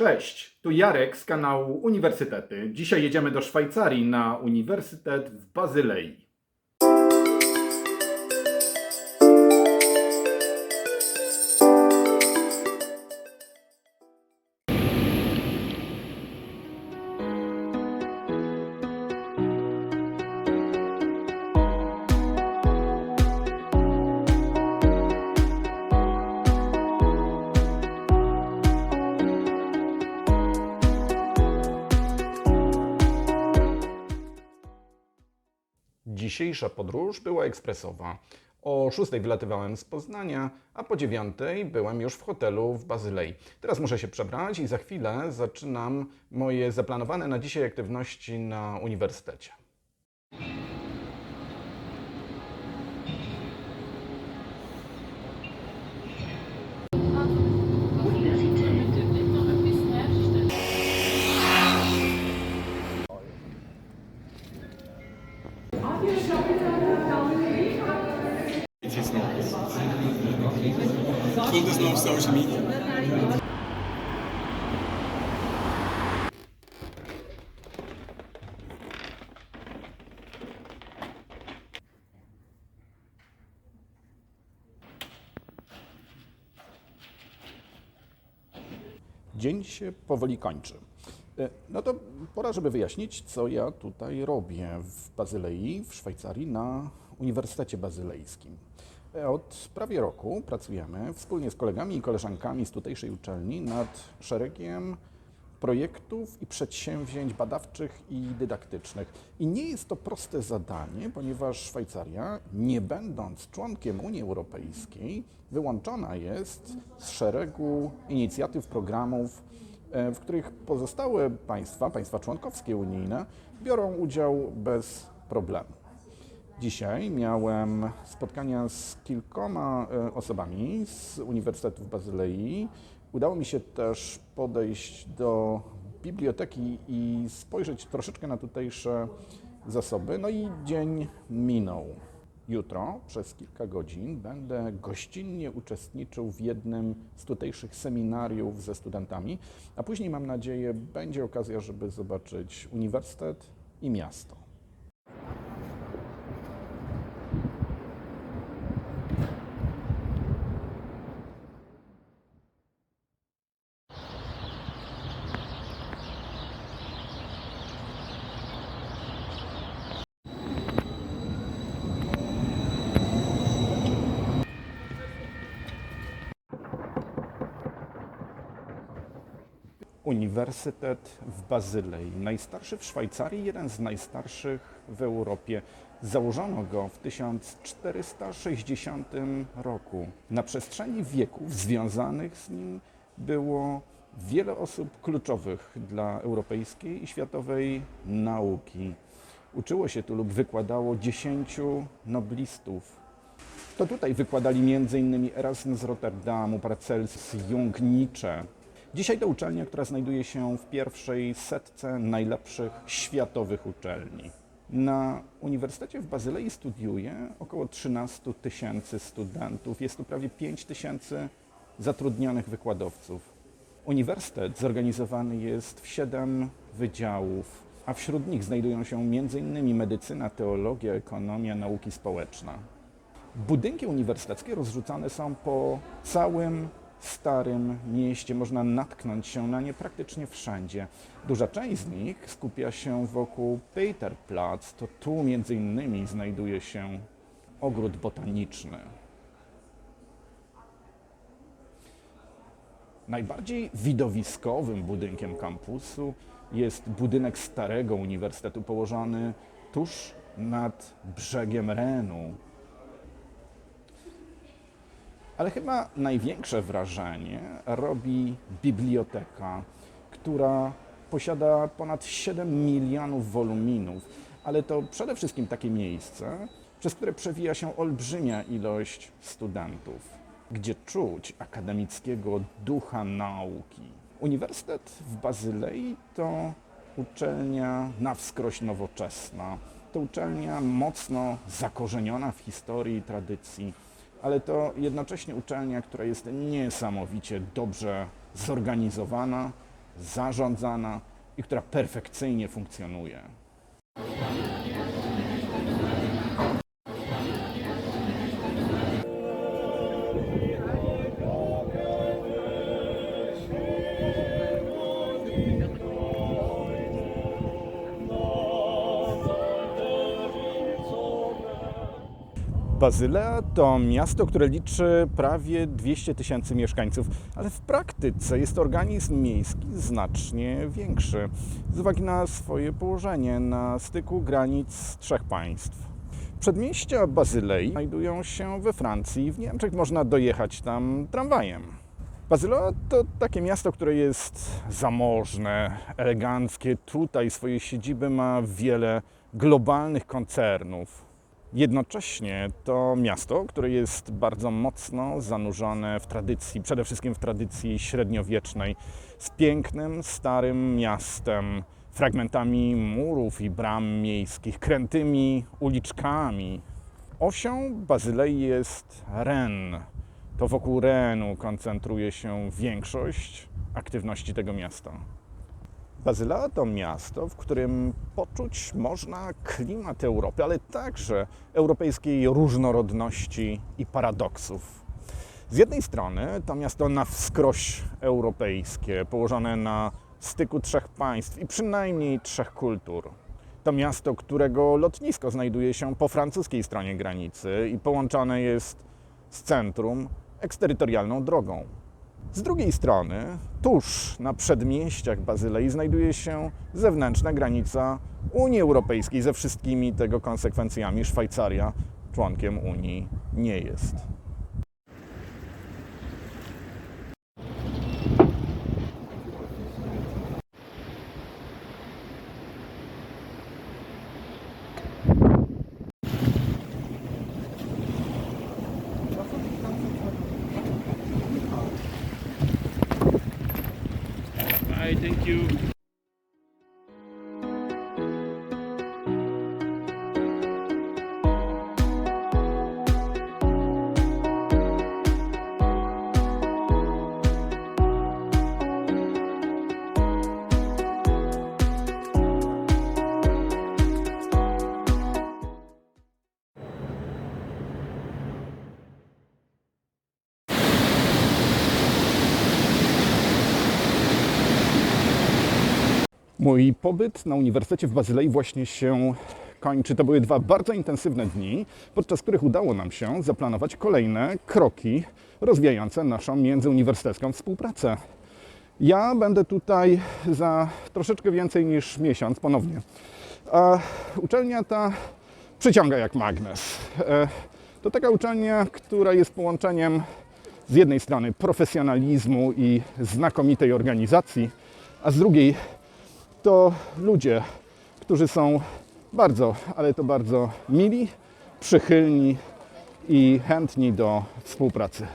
Cześć, tu Jarek z kanału Uniwersytety. Dzisiaj jedziemy do Szwajcarii na Uniwersytet w Bazylei. Dzisiejsza podróż była ekspresowa. O 6 wylatywałem z Poznania, a po 9 byłem już w hotelu w Bazylei. Teraz muszę się przebrać i za chwilę zaczynam moje zaplanowane na dzisiaj aktywności na uniwersytecie. It is not. Cool does no social media. Dzień się powoli kończy. No to pora, żeby wyjaśnić, co ja tutaj robię w Bazylei, w Szwajcarii, na Uniwersytecie Bazylejskim. Od prawie roku pracujemy wspólnie z kolegami i koleżankami z tutejszej uczelni nad szeregiem projektów i przedsięwzięć badawczych i dydaktycznych. I nie jest to proste zadanie, ponieważ Szwajcaria, nie będąc członkiem Unii Europejskiej, wyłączona jest z szeregu inicjatyw, programów, w których pozostałe państwa członkowskie unijne biorą udział bez problemu. Dzisiaj miałem spotkania z kilkoma osobami z Uniwersytetu w Bazylei. Udało mi się też podejść do biblioteki i spojrzeć troszeczkę na tutejsze zasoby. No i dzień minął. Jutro przez kilka godzin będę gościnnie uczestniczył w jednym z tutejszych seminariów ze studentami, a później, mam nadzieję, będzie okazja, żeby zobaczyć uniwersytet i miasto. Uniwersytet w Bazylei, najstarszy w Szwajcarii, jeden z najstarszych w Europie. Założono go w 1460 roku. Na przestrzeni wieków związanych z nim było wiele osób kluczowych dla europejskiej i światowej nauki. Uczyło się tu lub wykładało 10 noblistów. To tutaj wykładali m.in. Erasm z Rotterdamu, Paracels, Jung, Nietzsche. Dzisiaj to uczelnia, która znajduje się w pierwszej setce najlepszych światowych uczelni. Na Uniwersytecie w Bazylei studiuje około 13 000 studentów. Jest tu prawie 5 000 zatrudnionych wykładowców. Uniwersytet zorganizowany jest w 7 wydziałów, a wśród nich znajdują się m.in. medycyna, teologia, ekonomia, nauki społeczne. Budynki uniwersyteckie rozrzucane są po całym starym mieście. Można natknąć się na nie praktycznie wszędzie. Duża część z nich skupia się wokół Peterplatz. To tu między innymi znajduje się ogród botaniczny. Najbardziej widowiskowym budynkiem kampusu jest budynek starego uniwersytetu położony tuż nad brzegiem Renu. Ale chyba największe wrażenie robi biblioteka, która posiada ponad 7 milionów woluminów, ale to przede wszystkim takie miejsce, przez które przewija się olbrzymia ilość studentów, gdzie czuć akademickiego ducha nauki. Uniwersytet w Bazylei to uczelnia na wskroś nowoczesna, to uczelnia mocno zakorzeniona w historii i tradycji, ale to jednocześnie uczelnia, która jest niesamowicie dobrze zorganizowana zarządzana i która perfekcyjnie funkcjonuje. Bazylea to miasto, które liczy prawie 200 000 mieszkańców, ale w praktyce jest to organizm miejski znacznie większy, z uwagi na swoje położenie na styku granic 3 państw. Przedmieścia Bazylei znajdują się we Francji, w Niemczech można dojechać tam tramwajem. Bazylea to takie miasto, które jest zamożne, eleganckie. Tutaj swoje siedziby ma wiele globalnych koncernów. Jednocześnie to miasto, które jest bardzo mocno zanurzone w tradycji, przede wszystkim w tradycji średniowiecznej, z pięknym, starym miastem, fragmentami murów i bram miejskich, krętymi uliczkami. Osią Bazylei jest Ren. To wokół Renu koncentruje się większość aktywności tego miasta. Bazylea to miasto, w którym poczuć można klimat Europy, ale także europejskiej różnorodności i paradoksów. Z jednej strony to miasto na wskroś europejskie, położone na styku 3 państw i przynajmniej 3 kultur. To miasto, którego lotnisko znajduje się po francuskiej stronie granicy i połączone jest z centrum eksterytorialną drogą. Z drugiej strony, tuż na przedmieściach Bazylei znajduje się zewnętrzna granica Unii Europejskiej ze wszystkimi tego konsekwencjami. Szwajcaria członkiem Unii nie jest. Hi, thank you. Mój pobyt na Uniwersytecie w Bazylei właśnie się kończy. To były 2 bardzo intensywne dni, podczas których udało nam się zaplanować kolejne kroki rozwijające naszą międzyuniwersytecką współpracę. Ja będę tutaj za troszeczkę więcej niż miesiąc ponownie. A uczelnia ta przyciąga jak magnes. To taka uczelnia, która jest połączeniem z jednej strony profesjonalizmu i znakomitej organizacji, a z drugiej to ludzie, którzy są bardzo, ale to bardzo mili, przychylni i chętni do współpracy.